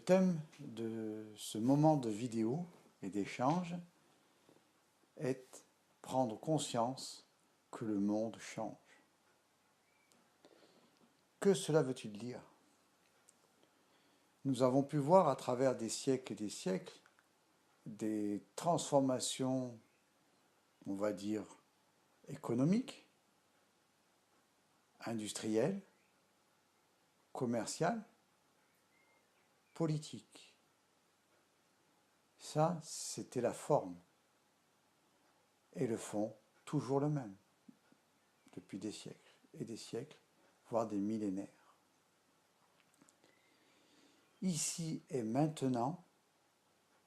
thème de ce moment de vidéo et d'échange est prendre conscience que le monde change. Que cela veut-il dire? Nous avons pu voir à travers des siècles et des siècles des transformations, on va dire, économiques, industrielles, commerciales, politiques. Ça, c'était la forme. Et le fond, toujours le même, depuis des siècles et des siècles, voire des millénaires. Ici et maintenant,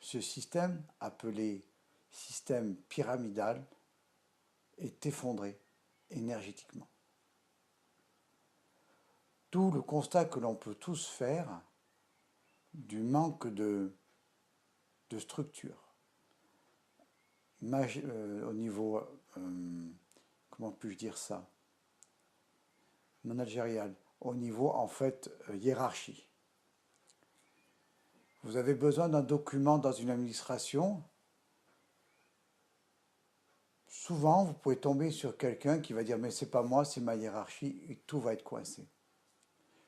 ce système, appelé système pyramidal, est effondré énergétiquement. D'où le constat que l'on peut tous faire du manque de structure au niveau, comment puis-je dire ça, managérial, au niveau en fait hiérarchie. Vous avez besoin d'un document dans une administration. Souvent, vous pouvez tomber sur quelqu'un qui va dire « mais c'est pas moi, c'est ma hiérarchie » et tout va être coincé.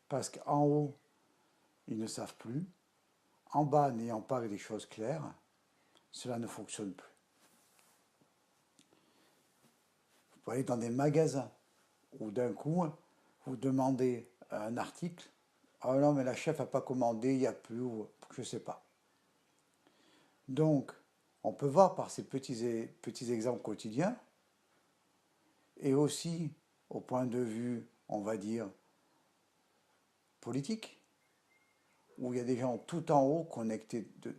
Parce qu'en haut, ils ne savent plus. En bas, n'ayant pas des choses claires, cela ne fonctionne plus. Vous pouvez aller dans des magasins où d'un coup, vous demandez un article. « Ah non, mais la chef n'a pas commandé, il n'y a plus, ou je ne sais pas. » Donc, on peut voir par ces petits exemples quotidiens, et aussi au point de vue, on va dire, politique, où il y a des gens tout en haut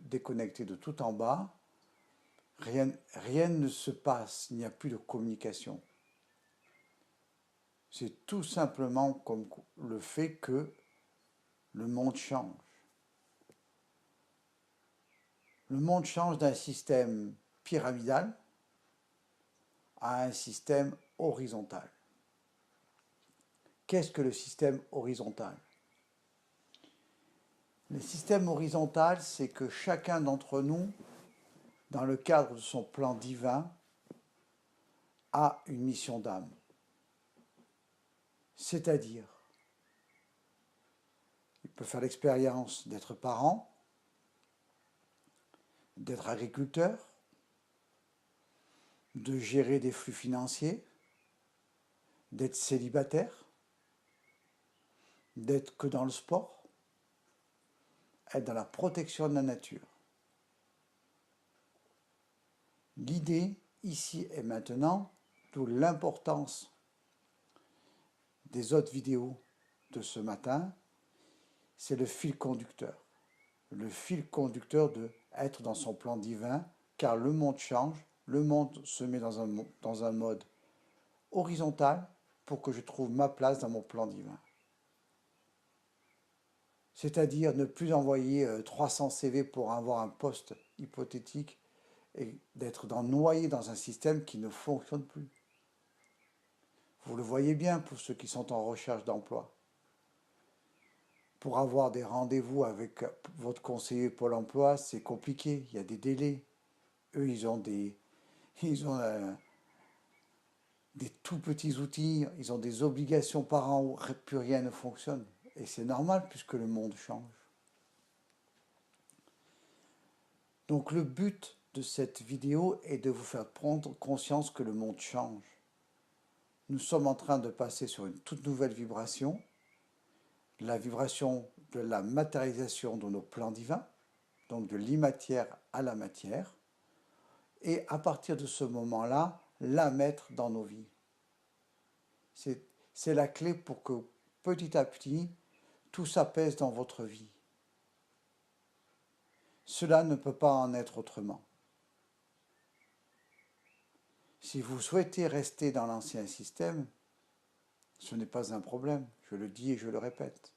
déconnectés de tout en bas, rien ne se passe, il n'y a plus de communication. C'est tout simplement comme le fait que le monde change. Le monde change d'un système pyramidal à un système horizontal. Qu'est-ce que le système horizontal? Le système horizontal, c'est que chacun d'entre nous, dans le cadre de son plan divin, a une mission d'âme. C'est-à-dire, il peut faire l'expérience d'être parent, d'être agriculteur, de gérer des flux financiers, d'être célibataire, d'être que dans le sport, être dans la protection de la nature. L'idée, ici et maintenant, d'où l'importance des autres vidéos de ce matin, c'est le fil conducteur. Le fil conducteur de être dans son plan divin, car le monde change, le monde se met dans un mode horizontal pour que je trouve ma place dans mon plan divin. C'est-à-dire ne plus envoyer 300 CV pour avoir un poste hypothétique et d'être noyé dans un système qui ne fonctionne plus. Vous le voyez bien pour ceux qui sont en recherche d'emploi. Pour avoir des rendez-vous avec votre conseiller Pôle emploi, c'est compliqué, il y a des délais. Eux, ils ont des tout petits outils, ils ont des obligations par an où plus rien ne fonctionne. Et c'est normal puisque le monde change. Donc le but de cette vidéo est de vous faire prendre conscience que le monde change. Nous sommes en train de passer sur une toute nouvelle vibration, la vibration de la matérialisation de nos plans divins, donc de l'immatière à la matière, et à partir de ce moment-là, la mettre dans nos vies. C'est la clé pour que petit à petit, tout s'apaise dans votre vie. Cela ne peut pas en être autrement. Si vous souhaitez rester dans l'ancien système, ce n'est pas un problème, je le dis et je le répète.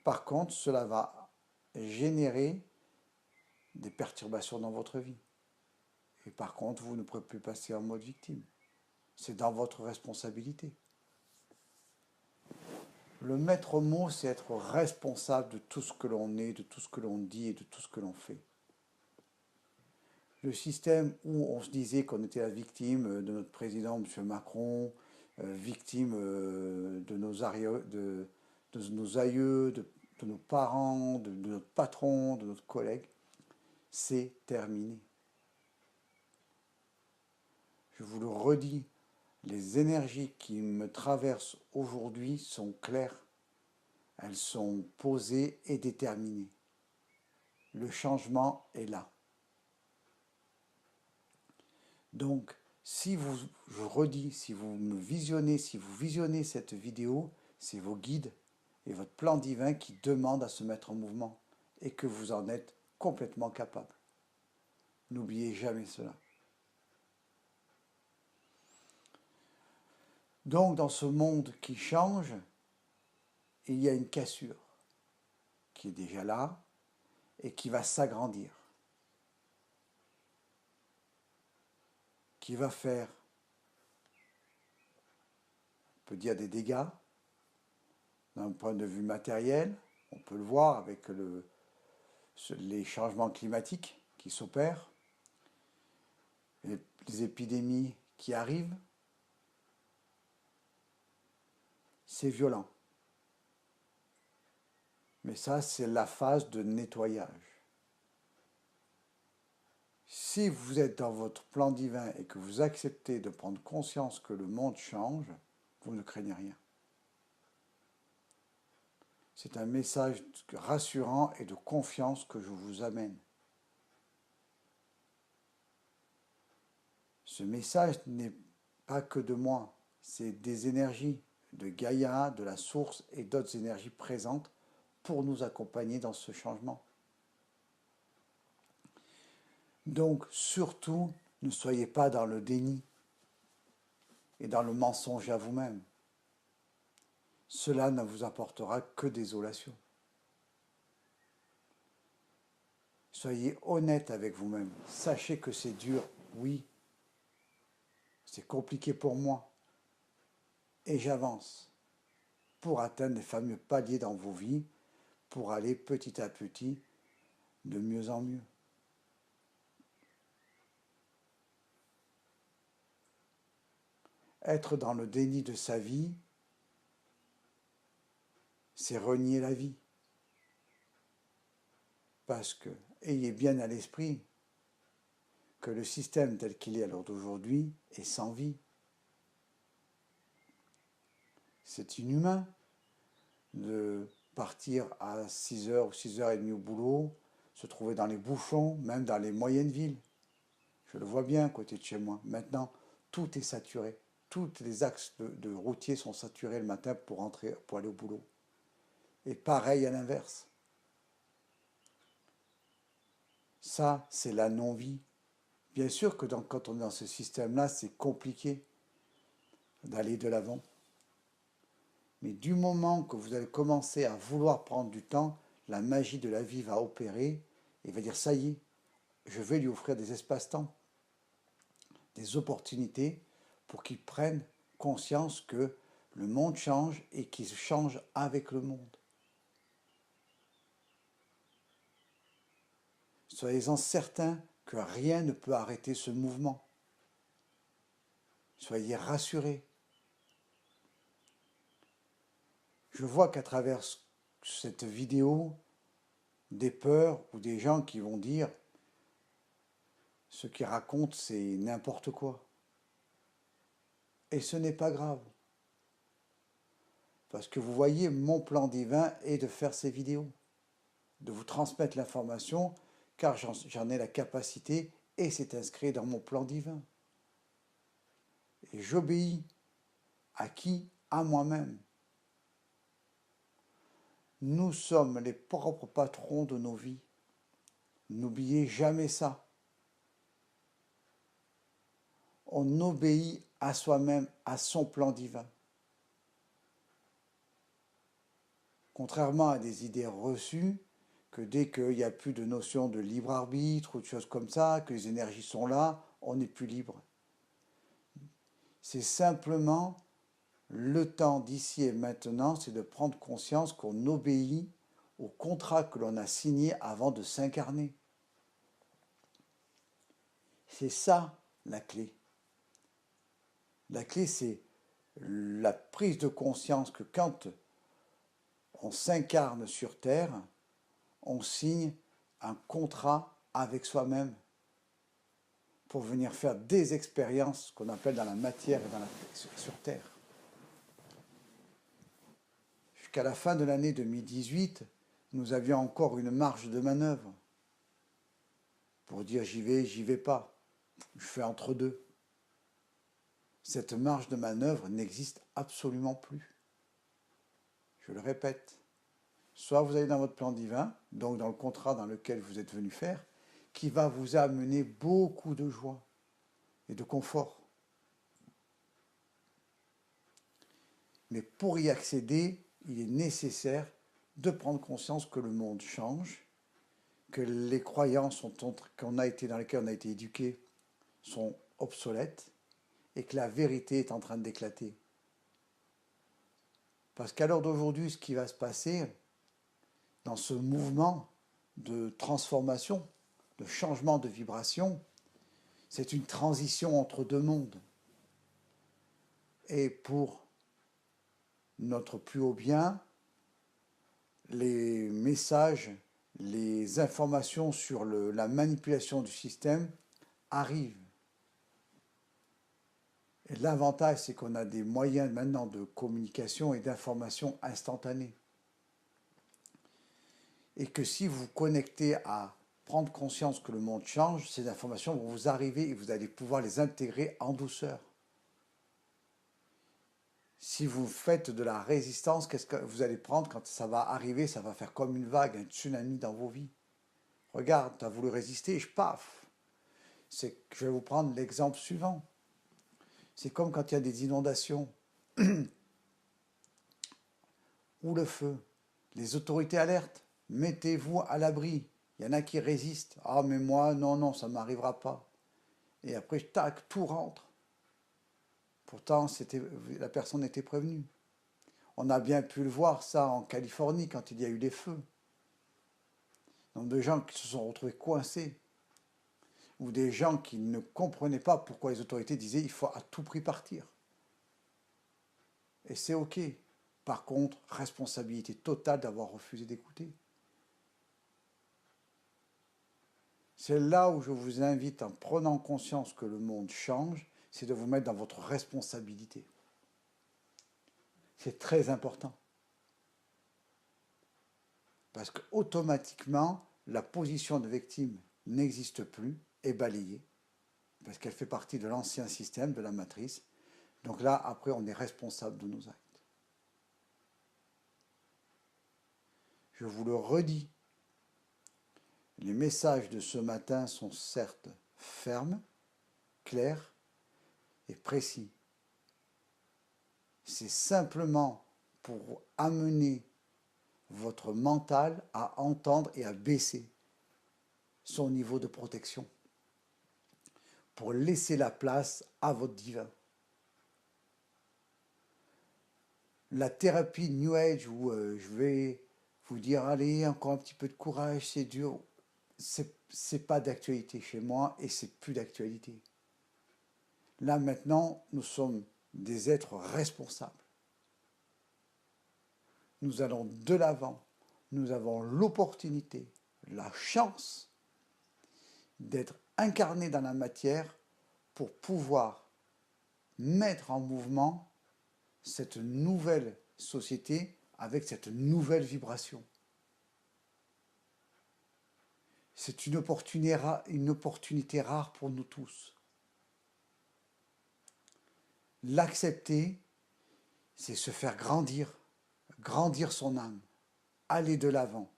Par contre, cela va générer des perturbations dans votre vie. Et par contre, vous ne pourrez plus passer en mode victime. C'est dans votre responsabilité. Le maître mot, c'est être responsable de tout ce que l'on est, de tout ce que l'on dit et de tout ce que l'on fait. Le système où on se disait qu'on était la victime de notre président, M. Macron, victime de nos aïeux, de nos parents, de notre patron, de notre collègue, c'est terminé. Je vous le redis, les énergies qui me traversent aujourd'hui sont claires. Elles sont posées et déterminées. Le changement est là. Donc, je redis, si vous visionnez cette vidéo, c'est vos guides et votre plan divin qui demandent à se mettre en mouvement et que vous en êtes complètement capable. N'oubliez jamais cela. Donc, dans ce monde qui change, il y a une cassure qui est déjà là et qui va s'agrandir, qui va faire, on peut dire, des dégâts d'un point de vue matériel. On peut le voir avec les changements climatiques qui s'opèrent, les épidémies qui arrivent. C'est violent. Mais ça, c'est la phase de nettoyage. Si vous êtes dans votre plan divin et que vous acceptez de prendre conscience que le monde change, vous ne craignez rien. C'est un message rassurant et de confiance que je vous amène. Ce message n'est pas que de moi, c'est des énergies de Gaïa, de la source et d'autres énergies présentes pour nous accompagner dans ce changement. Donc, surtout, ne soyez pas dans le déni et dans le mensonge à vous-même. Cela ne vous apportera que désolation. Soyez honnête avec vous-même. Sachez que c'est dur, oui. C'est compliqué pour moi. Et j'avance pour atteindre les fameux paliers dans vos vies, pour aller petit à petit de mieux en mieux. Être dans le déni de sa vie, c'est renier la vie. Parce que, ayez bien à l'esprit que le système tel qu'il est à l'heure d'aujourd'hui est sans vie. C'est inhumain de partir à 6h ou 6h30 au boulot, se trouver dans les bouchons, même dans les moyennes villes. Je le vois bien à côté de chez moi. Maintenant, tout est saturé. Tous les axes de routiers sont saturés le matin pour aller au boulot. Et pareil à l'inverse. Ça, c'est la non-vie. Bien sûr que quand on est dans ce système-là, c'est compliqué d'aller de l'avant. Mais du moment que vous allez commencer à vouloir prendre du temps, la magie de la vie va opérer et va dire ça y est, je vais lui offrir des espaces-temps, des opportunités pour qu'il prenne conscience que le monde change et qu'il change avec le monde. Soyez-en certains que rien ne peut arrêter ce mouvement. Soyez rassurés. Je vois qu'à travers cette vidéo, des peurs ou des gens qui vont dire ce qu'ils racontent, c'est n'importe quoi. Et ce n'est pas grave. Parce que vous voyez, mon plan divin est de faire ces vidéos, de vous transmettre l'information, car j'en ai la capacité et c'est inscrit dans mon plan divin. Et j'obéis à qui? À moi-même. Nous sommes les propres patrons de nos vies. N'oubliez jamais ça. On obéit à soi-même, à son plan divin. Contrairement à des idées reçues, que dès qu'il n'y a plus de notion de libre arbitre ou de choses comme ça, que les énergies sont là, on n'est plus libre. C'est simplement Le temps d'ici et maintenant, c'est de prendre conscience qu'on obéit au contrat que l'on a signé avant de s'incarner. C'est ça la clé. La clé, c'est la prise de conscience que quand on s'incarne sur Terre, on signe un contrat avec soi-même pour venir faire des expériences qu'on appelle dans la matière et sur Terre. Jusqu'à la fin de l'année 2018, nous avions encore une marge de manœuvre pour dire j'y vais pas, je fais entre deux. Cette marge de manœuvre n'existe absolument plus. Je le répète, soit vous allez dans votre plan divin, donc dans le contrat dans lequel vous êtes venu faire, qui va vous amener beaucoup de joie et de confort. Mais pour y accéder, il est nécessaire de prendre conscience que le monde change, que les croyances dans lesquelles on a été éduqué sont obsolètes et que la vérité est en train d'éclater. Parce qu'à l'heure d'aujourd'hui, ce qui va se passer dans ce mouvement de transformation, de changement de vibration, c'est une transition entre deux mondes. Et pour notre plus haut bien, les messages, les informations sur la manipulation du système arrivent. Et l'avantage, c'est qu'on a des moyens maintenant de communication et d'information instantanée. Et que si vous vous connectez à prendre conscience que le monde change, ces informations vont vous arriver et vous allez pouvoir les intégrer en douceur. Si vous faites de la résistance, qu'est-ce que vous allez prendre quand ça va arriver? Ça va faire comme une vague, un tsunami dans vos vies. Regarde, tu as voulu résister, paf. Je vais vous prendre l'exemple suivant. C'est comme quand il y a des inondations ou le feu. Les autorités alertent. Mettez-vous à l'abri. Il y en a qui résistent. Ah, mais moi, non, ça ne m'arrivera pas. Et après, tac, tout rentre. Pourtant, la personne était prévenue. On a bien pu le voir, ça, en Californie, quand il y a eu les feux. Donc, de gens qui se sont retrouvés coincés. Ou des gens qui ne comprenaient pas pourquoi les autorités disaient il faut à tout prix partir. Et c'est OK. Par contre, responsabilité totale d'avoir refusé d'écouter. C'est là où je vous invite, en prenant conscience que le monde change, c'est de vous mettre dans votre responsabilité. C'est très important. Parce qu'automatiquement, la position de victime n'existe plus, est balayée, parce qu'elle fait partie de l'ancien système, de la matrice. Donc là, après, on est responsable de nos actes. Je vous le redis, les messages de ce matin sont certes fermes, clairs et précis. C'est simplement pour amener votre mental à entendre et à baisser son niveau de protection, pour laisser la place à votre divin. La thérapie New Age où je vais vous dire allez, encore un petit peu de courage, c'est dur, c'est pas d'actualité chez moi et c'est plus d'actualité. Là maintenant, nous sommes des êtres responsables. Nous allons de l'avant. Nous avons l'opportunité, la chance d'être incarnés dans la matière pour pouvoir mettre en mouvement cette nouvelle société avec cette nouvelle vibration. C'est une opportunité rare pour nous tous. L'accepter, c'est se faire grandir, grandir son âme, aller de l'avant.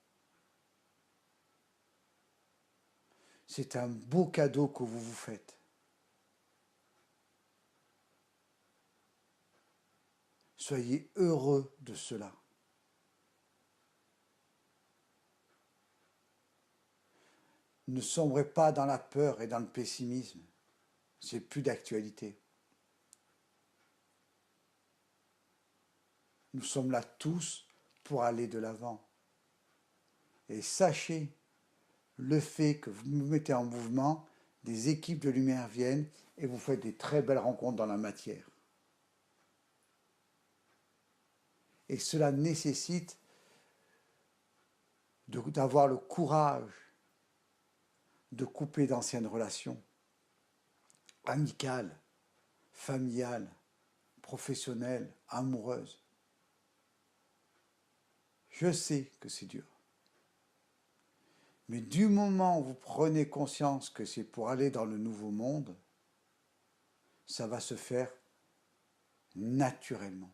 C'est un beau cadeau que vous vous faites. Soyez heureux de cela. Ne sombrez pas dans la peur et dans le pessimisme. C'est plus d'actualité. Nous sommes là tous pour aller de l'avant. Et sachez, le fait que vous vous mettez en mouvement, des équipes de lumière viennent et vous faites des très belles rencontres dans la matière. Et cela nécessite d'avoir le courage de couper d'anciennes relations, amicales, familiales, professionnelles, amoureuses. Je sais que c'est dur. Mais du moment où vous prenez conscience que c'est pour aller dans le nouveau monde, ça va se faire naturellement.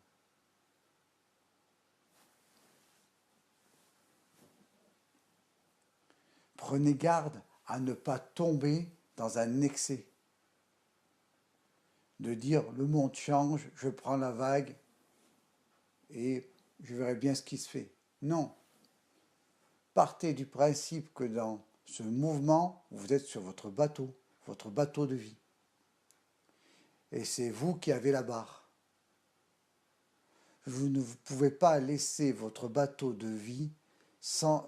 Prenez garde à ne pas tomber dans un excès. De dire le monde change, je prends la vague et je verrai bien ce qui se fait. Non. Partez du principe que dans ce mouvement, vous êtes sur votre bateau de vie. Et c'est vous qui avez la barre. Vous ne pouvez pas laisser votre bateau de vie sans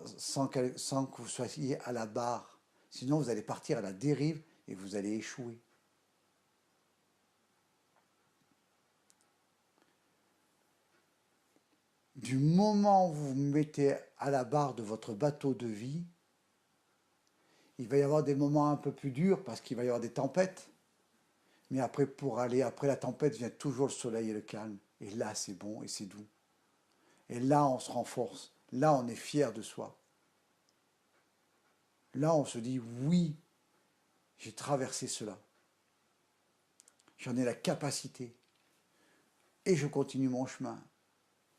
que vous soyez à la barre. Sinon, vous allez partir à la dérive et vous allez échouer. Du moment où vous vous mettez à la barre de votre bateau de vie, il va y avoir des moments un peu plus durs parce qu'il va y avoir des tempêtes. Mais après, pour aller après la tempête, vient toujours le soleil et le calme. Et là, c'est bon et c'est doux. Et là, on se renforce. Là, on est fier de soi. Là, on se dit, oui, j'ai traversé cela. J'en ai la capacité. Et je continue mon chemin.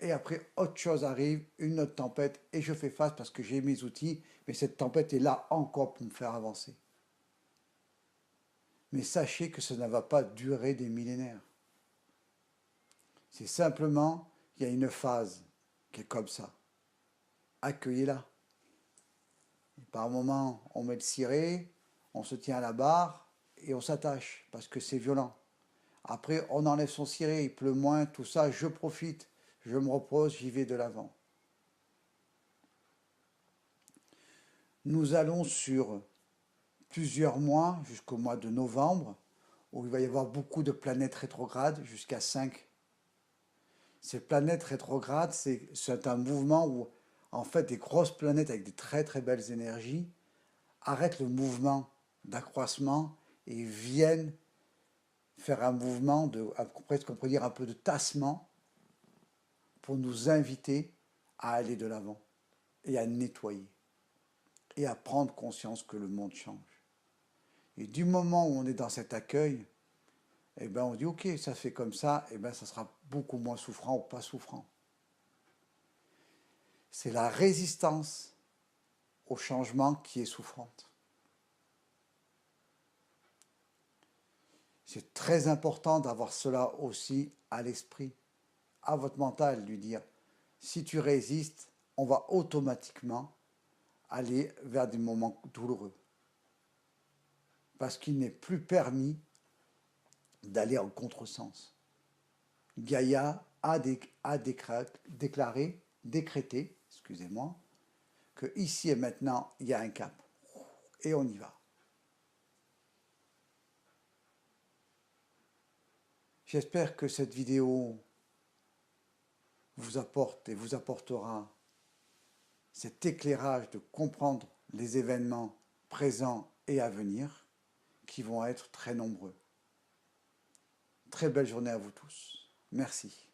Et après, autre chose arrive, une autre tempête, et je fais face parce que j'ai mes outils, mais cette tempête est là encore pour me faire avancer. Mais sachez que ça ne va pas durer des millénaires. C'est simplement, il y a une phase qui est comme ça. Accueillez-la. Par moment, on met le ciré, on se tient à la barre et on s'attache parce que c'est violent. Après, on enlève son ciré, il pleut moins, tout ça, je profite, je me repose, j'y vais de l'avant. Nous allons sur plusieurs mois, jusqu'au mois de novembre, où il va y avoir beaucoup de planètes rétrogrades, jusqu'à 5. Ces planètes rétrogrades, c'est un mouvement où, en fait, des grosses planètes avec des très très belles énergies arrêtent le mouvement d'accroissement et viennent faire un mouvement de, presque on pourrait dire un peu de tassement pour nous inviter à aller de l'avant et à nettoyer et à prendre conscience que le monde change. Et du moment où on est dans cet accueil, eh ben on dit ok, ça fait comme ça, eh ben ça sera beaucoup moins souffrant ou pas souffrant. C'est la résistance au changement qui est souffrante. C'est très important d'avoir cela aussi à l'esprit, à votre mental, lui dire, si tu résistes, on va automatiquement aller vers des moments douloureux. Parce qu'il n'est plus permis d'aller en contresens. Gaïa a décrété, excusez-moi, que ici et maintenant, il y a un cap. Et on y va. J'espère que cette vidéo vous apporte et vous apportera cet éclairage de comprendre les événements présents et à venir qui vont être très nombreux. Très belle journée à vous tous. Merci.